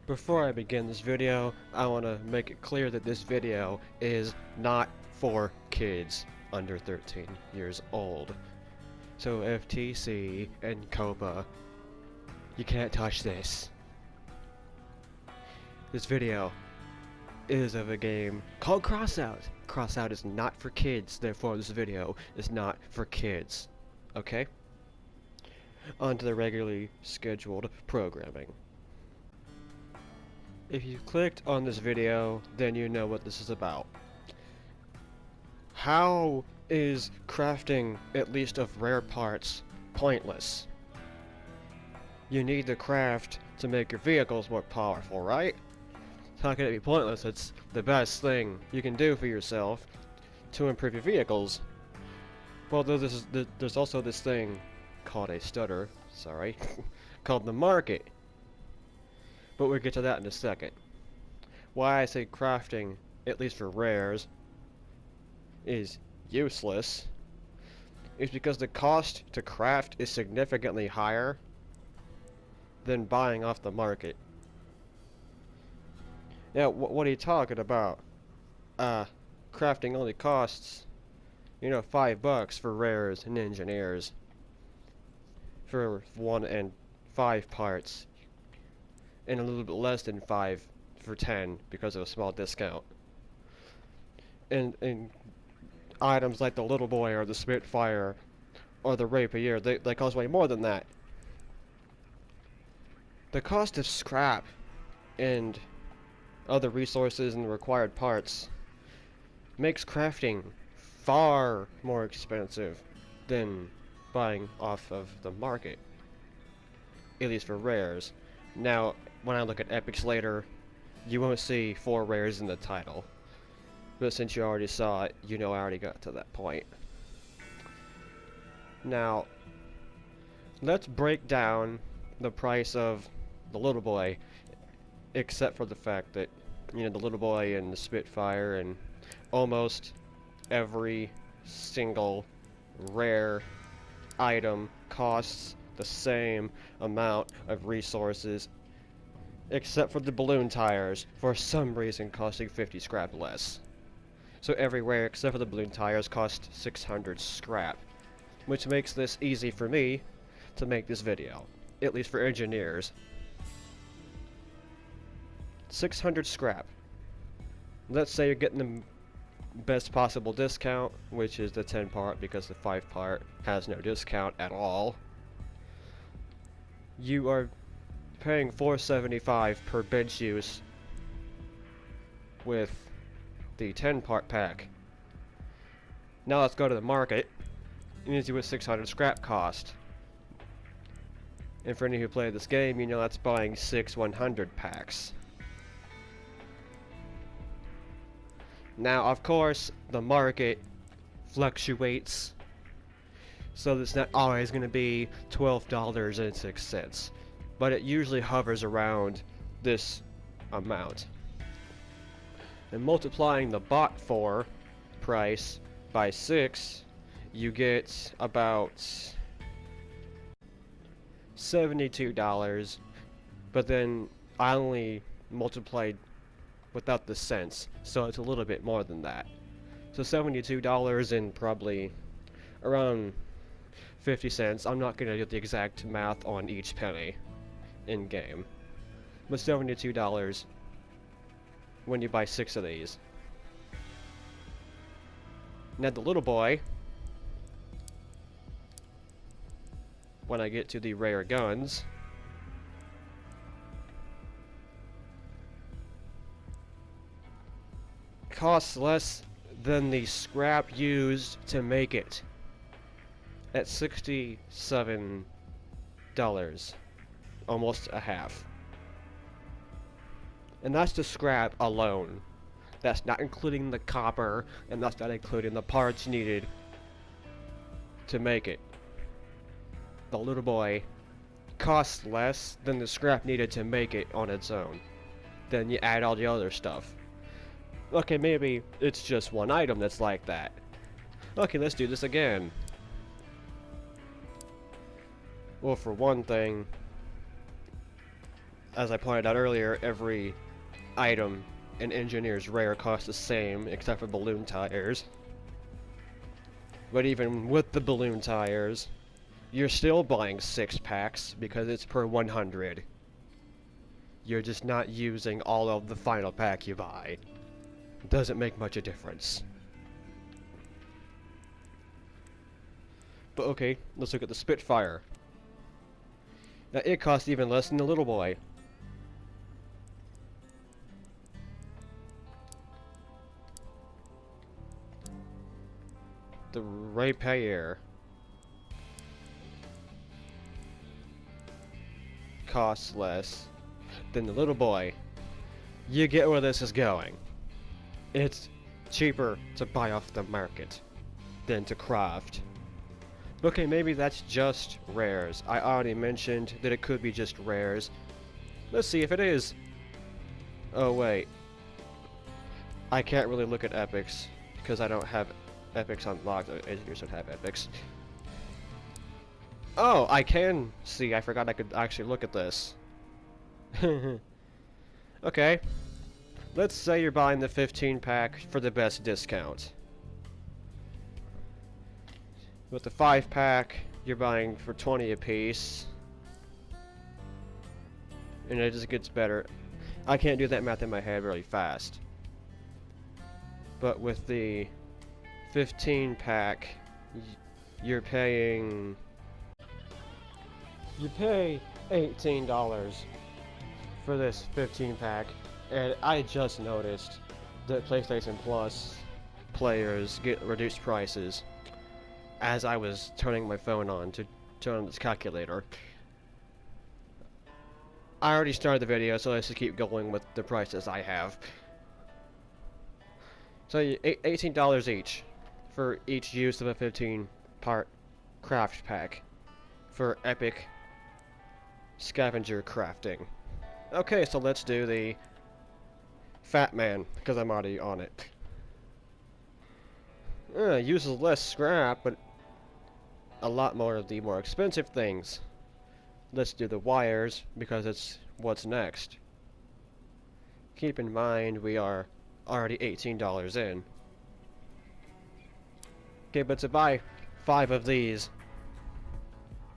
Before I begin this video, I want to make it clear that this video is not for kids under 13 years old. So FTC and COPA, you can't touch this. This video is of a game called Crossout. Crossout is not for kids, therefore this video is not for kids. Okay? On to the regularly scheduled programming. If you clicked on this video, then you know what this is about. How is crafting, at least of rare parts, pointless? You need the craft to make your vehicles more powerful, right? How can it be pointless? It's the best thing you can do for yourself to improve your vehicles. Well, there's also this thing called a stutter, sorry, called the market. But we'll get to that in a second. Why I say crafting, at least for rares, is useless is because the cost to craft is significantly higher than buying off the market. Now, what are you talking about? Crafting only costs, $5 for rares and engineers for 1 and 5 parts, and a little bit less than 5 for 10 because of a small discount. And items like the Little Boy or the Spitfire or the Rapier, they cost way more than that. The cost of scrap and other resources and required parts makes crafting far more expensive than buying off of the market, at least for rares. Now, when I look at epics later, you won't see 4 rares in the title. But since you already saw it, I already got to that point. Now, let's break down the price of the Little Boy, except for the fact that, the Little Boy and the Spitfire and almost every single rare item costs the same amount of resources, except for the balloon tires, for some reason costing 50 scrap less. So everywhere except for the balloon tires cost 600 scrap, which makes this easy for me to make this video, at least for engineers. 600 scrap. Let's say you're getting the best possible discount, which is the 10 part, because the 5 part has no discount at all. You are paying $4.75 per bench use with the 10 part pack. Now let's go to the market and see what 600 scrap cost. And for any who play this game, that's buying 6 100 packs. Now, of course, the market fluctuates, so it's not always going to be $12.06, but it usually hovers around this amount. And multiplying the bought for price by 6, you get about $72, but then I only multiplied without the cents, so it's a little bit more than that. So $72 and probably around 50 cents. I'm not going to get the exact math on each penny in game, but $72 when you buy 6 of these. Now the Little Boy, when I get to the rare guns, costs less than the scrap used to make it, at $67, almost a half. And that's the scrap alone. That's not including the copper, and that's not including the parts needed to make it. The Little Boy costs less than the scrap needed to make it on its own. Then you add all the other stuff. Okay, maybe it's just one item that's like that. Okay, let's do this again. Well, for one thing, as I pointed out earlier, every item in Engineer's Rare costs the same, except for balloon tires. But even with the balloon tires, you're still buying 6 packs because it's per 100. You're just not using all of the final pack you buy. Doesn't make much a difference. But okay, let's look at the Spitfire. Now it costs even less than the little boy. The Rapier costs less than the little boy. You get where this is going. It's cheaper to buy off the market than to craft. Okay, maybe that's just rares. I already mentioned that it could be just rares. Let's see if it is. Oh wait. I can't really look at epics because I don't have epics unlocked. Engineers don't have epics. Oh, I can see. I forgot I could actually look at this. Okay. Let's say you're buying the 15 pack for the best discount. With the 5 pack, you're buying for 20 apiece. And it just gets better. I can't do that math in my head really fast. But with the 15 pack, you're paying... You pay $18 for this 15 pack. And I just noticed that PlayStation Plus players get reduced prices as I was turning my phone on to turn on this calculator. I already started the video, so let's just keep going with the prices I have. So $18 each for each use of a 15-part craft pack for epic scavenger crafting. Okay, so let's do the Fat Man, because I'm already on it. Uses less scrap, but a lot more of the more expensive things. Let's do the wires, because it's what's next. Keep in mind, we are already $18 in. Okay, but to buy 5 of these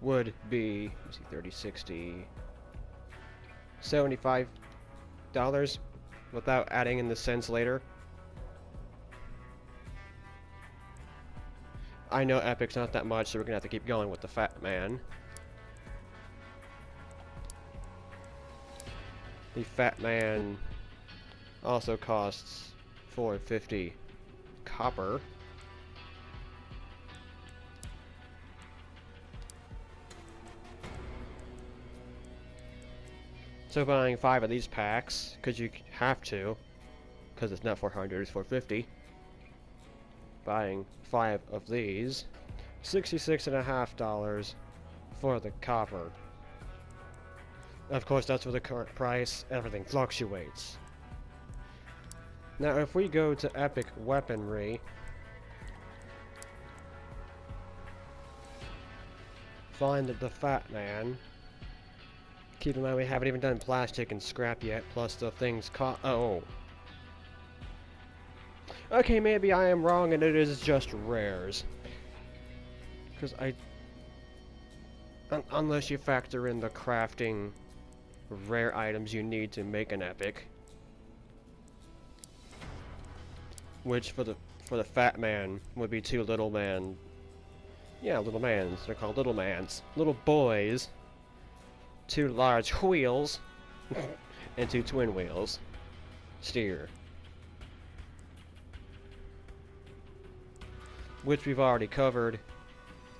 would be, let's see, 30, 60, $75 without adding in the cents later. I know Epic's not that much, so we're gonna have to keep going with the Fat Man. The Fat Man also costs $4.50 copper. So buying 5 of these packs, because you have to, because it's not 400, it's 450. Buying 5 of these, $66.50 for the copper. Of course, that's for the current price. Everything fluctuates. Now, if we go to Epic Weaponry, find the Fat Man. Keep in mind we haven't even done plastic and scrap yet, plus the things oh. Okay, maybe I am wrong and it is just rares. Because unless you factor in the crafting rare items you need to make an epic. Which for the Fat Man would be 2 little man. Yeah, little mans. They're called little mans. Little boys. 2 large wheels. And 2 twin wheels. Steer. Which we've already covered.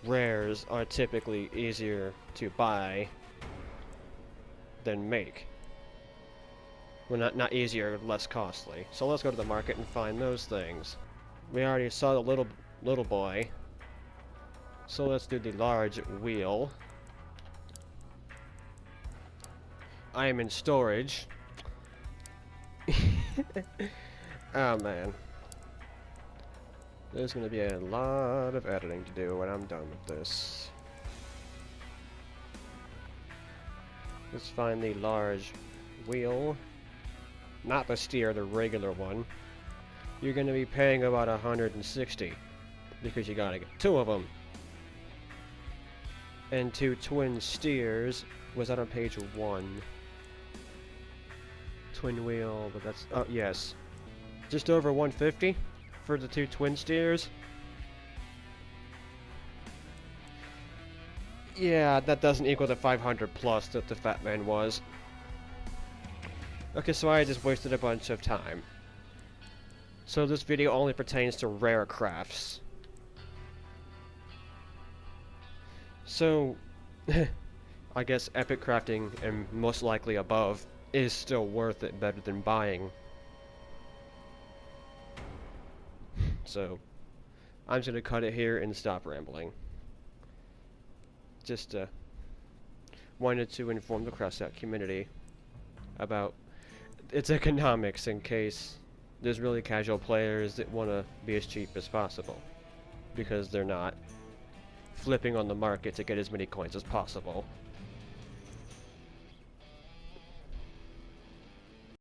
Rares are typically easier to buy than make. Well, not easier, less costly. So let's go to the market and find those things. We already saw the little boy. So let's do the large wheel. I am in storage. Oh man. There's gonna be a lot of editing to do when I'm done with this. Let's find the large wheel, not the steer, the regular one, you're gonna be paying about 160 because you gotta get 2 of them. And 2 twin steers was that on page 1. Twin wheel, but that's, oh yes, just over 150 for the 2 twin steers. Yeah, that doesn't equal the 500 plus that the Fat Man was. Okay, so I just wasted a bunch of time. So this video only pertains to rare crafts. So, I guess epic crafting, and most likely above, is still worth it better than buying. So, I'm just gonna cut it here and stop rambling. Just wanted to inform the Crossout community about its economics in case there's really casual players that want to be as cheap as possible, because they're not flipping on the market to get as many coins as possible.